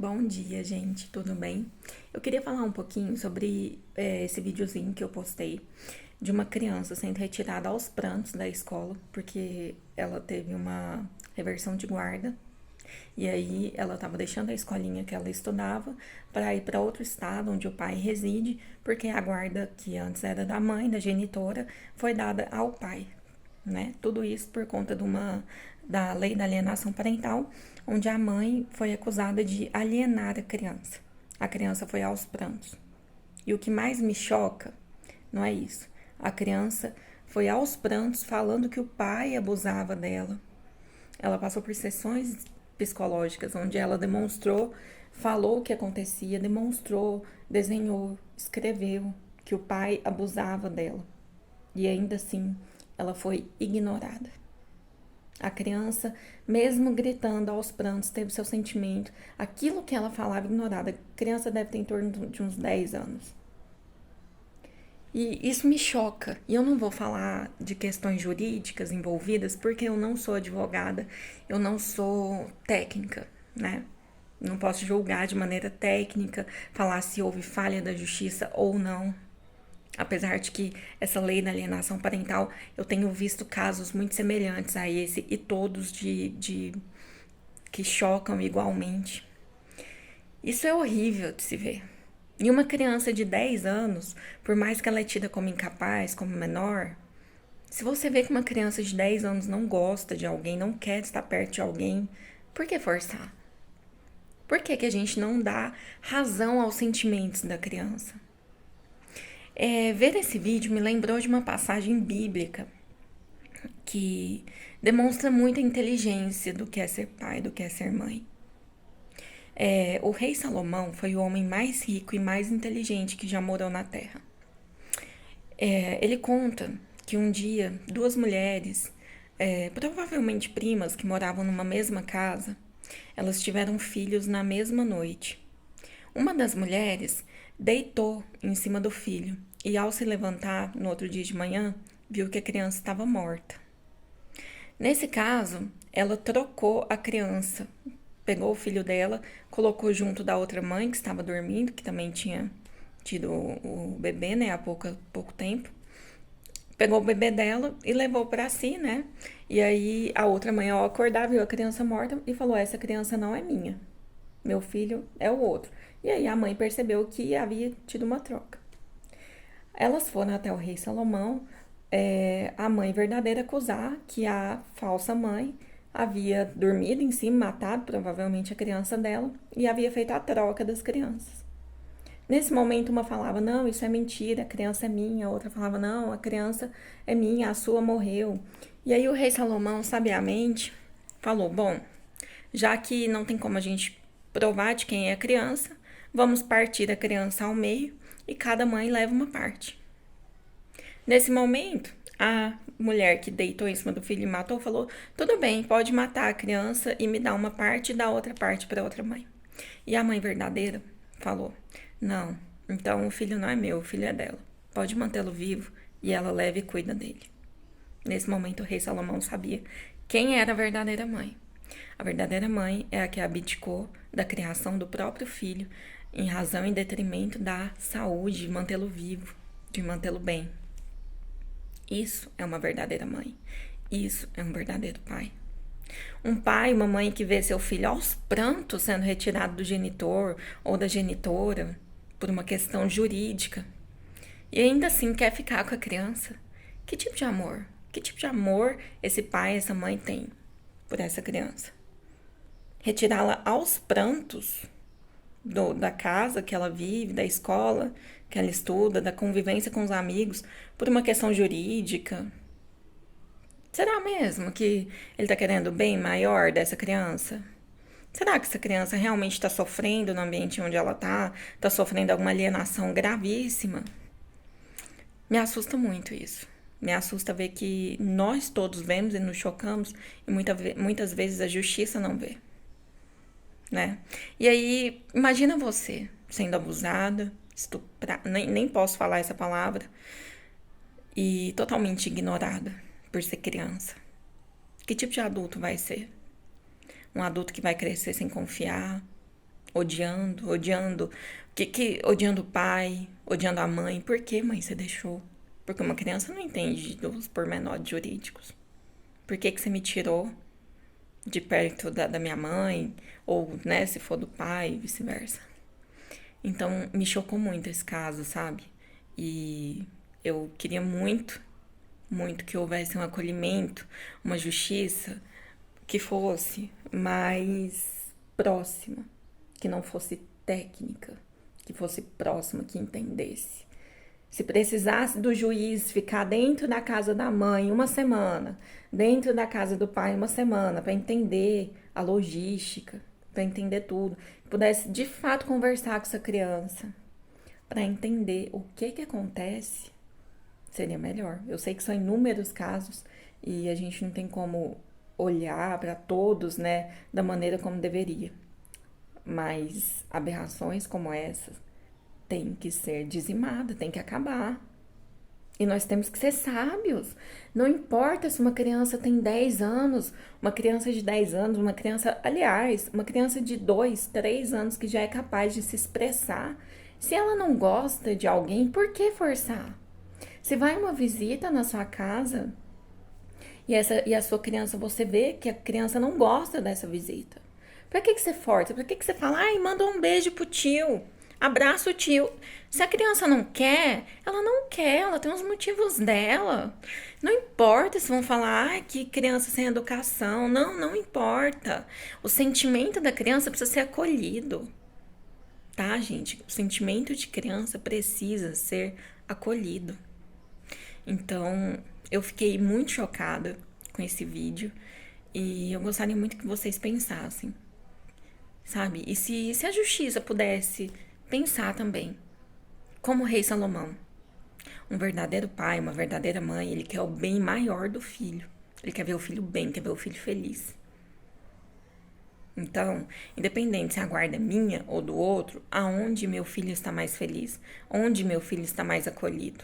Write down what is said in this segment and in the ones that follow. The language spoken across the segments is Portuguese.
Bom dia, gente, tudo bem? Eu queria falar um pouquinho sobre esse videozinho que eu postei de uma criança sendo retirada aos prantos da escola porque ela teve uma reversão de guarda e aí ela estava deixando a escolinha que ela estudava para ir para outro estado onde o pai reside, porque a guarda que antes era da mãe, da genitora, foi dada ao pai, né? Tudo isso por conta da lei da alienação parental, onde a mãe foi acusada de alienar a criança. A criança foi aos prantos. E o que mais me choca não é isso. A criança foi aos prantos falando que o pai abusava dela. Ela passou por sessões psicológicas onde ela demonstrou, falou o que acontecia, demonstrou, desenhou, escreveu que o pai abusava dela. E ainda assim, ela foi ignorada. A criança, mesmo gritando aos prantos, teve seu sentimento. Aquilo que ela falava ignorada. A criança deve ter em torno de uns 10 anos. E isso me choca. E eu não vou falar de questões jurídicas envolvidas, porque eu não sou advogada, eu não sou técnica, né? Não posso julgar de maneira técnica, falar se houve falha da justiça ou não. Apesar de que essa lei da alienação parental, eu tenho visto casos muito semelhantes a esse e todos de que chocam igualmente. Isso é horrível de se ver. E uma criança de 10 anos, por mais que ela é tida como incapaz, como menor, se você vê que uma criança de 10 anos não gosta de alguém, não quer estar perto de alguém, por que forçar? Por que a gente não dá razão aos sentimentos da criança? Ver esse vídeo me lembrou de uma passagem bíblica que demonstra muita inteligência do que é ser pai, do que é ser mãe. O rei Salomão foi o homem mais rico e mais inteligente que já morou na terra. Ele conta que um dia duas mulheres, provavelmente primas que moravam numa mesma casa, elas tiveram filhos na mesma noite. Uma das mulheres deitou em cima do filho e, ao se levantar no outro dia de manhã, viu que a criança estava morta. Nesse caso, ela trocou a criança, pegou o filho dela, colocou junto da outra mãe que estava dormindo, que também tinha tido o bebê, né, há pouco tempo. Pegou o bebê dela e levou para si, né? E aí a outra mãe, ao acordar, viu a criança morta e falou: essa criança não é minha. Meu filho é o outro. E aí a mãe percebeu que havia tido uma troca. Elas foram até o rei Salomão, a mãe verdadeira acusar que a falsa mãe havia dormido em cima, matado provavelmente a criança dela e havia feito a troca das crianças. Nesse momento, uma falava: não, isso é mentira, a criança é minha. A outra falava: não, a criança é minha, a sua morreu. E aí o rei Salomão, sabiamente, falou: bom, já que não tem como a gente provar de quem é a criança, vamos partir a criança ao meio e cada mãe leva uma parte. Nesse momento, a mulher que deitou em cima do filho e matou falou: tudo bem, pode matar a criança e me dar uma parte e dar outra parte para outra mãe. E a mãe verdadeira falou: não, então o filho não é meu, o filho é dela. Pode mantê-lo vivo e ela leva e cuida dele. Nesse momento, o rei Salomão sabia quem era a verdadeira mãe. A verdadeira mãe é a que abdicou da criação do próprio filho em razão e detrimento da saúde, de mantê-lo vivo, de mantê-lo bem. Isso é uma verdadeira mãe. Isso é um verdadeiro pai. Um pai e uma mãe que vê seu filho aos prantos sendo retirado do genitor ou da genitora por uma questão jurídica e ainda assim quer ficar com a criança. Que tipo de amor? Que tipo de amor esse pai e essa mãe têm por essa criança? Retirá-la aos prantos da casa que ela vive, da escola que ela estuda, da convivência com os amigos, por uma questão jurídica. Será mesmo que ele está querendo o bem maior dessa criança? Será que essa criança realmente está sofrendo no ambiente onde ela está? Está sofrendo alguma alienação gravíssima? Me assusta muito isso. Me assusta ver que nós todos vemos e nos chocamos e muitas vezes a justiça não vê, né? E aí, imagina você sendo abusada, estuprada, nem posso falar essa palavra, e totalmente ignorada por ser criança. Que tipo de adulto vai ser? Um adulto que vai crescer sem confiar, odiando, odiando o pai, odiando a mãe. Por que, mãe, você deixou? Porque uma criança não entende dos pormenores jurídicos. Por que você me tirou de perto da minha mãe? Ou, né, se for do pai, vice-versa. Então, me chocou muito esse caso, sabe? E eu queria muito, muito que houvesse um acolhimento, uma justiça que fosse mais próxima, que não fosse técnica, que fosse próxima, que entendesse. Se precisasse do juiz ficar dentro da casa da mãe uma semana, dentro da casa do pai uma semana, para entender a logística, para entender tudo, pudesse de fato conversar com essa criança, para entender o que acontece, seria melhor. Eu sei que são inúmeros casos e a gente não tem como olhar para todos, né, da maneira como deveria. Mas aberrações como essas têm que ser dizimadas, tem que acabar. E nós temos que ser sábios. Não importa se uma criança tem 10 anos, uma criança de 10 anos, uma criança, aliás, uma criança de 2, 3 anos que já é capaz de se expressar. Se ela não gosta de alguém, por que forçar? Se vai uma visita na sua casa e a sua criança, você vê que a criança não gosta dessa visita. Pra que você força? Pra que você fala, ai, manda um beijo pro tio, abraça o tio? Se a criança não quer, ela não quer, ela tem os motivos dela. Não importa se vão falar, ai, que criança sem educação. Não, não importa. O sentimento da criança precisa ser acolhido. Tá, gente? O sentimento de criança precisa ser acolhido. Então, eu fiquei muito chocada com esse vídeo e eu gostaria muito que vocês pensassem, sabe? E se a justiça pudesse pensar também, como o rei Salomão, um verdadeiro pai, uma verdadeira mãe, ele quer o bem maior do filho. Ele quer ver o filho bem, quer ver o filho feliz. Então, independente se a guarda é minha ou do outro, aonde meu filho está mais feliz? Onde meu filho está mais acolhido?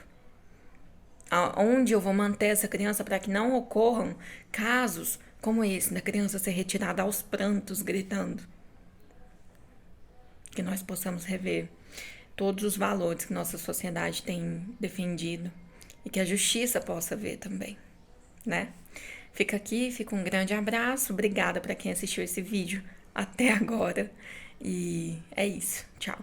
Onde eu vou manter essa criança para que não ocorram casos como esse, da criança ser retirada aos prantos, gritando. Que nós possamos rever todos os valores que nossa sociedade tem defendido e que a justiça possa ver também, né? Fica um grande abraço, obrigada para quem assistiu esse vídeo até agora e é isso, tchau.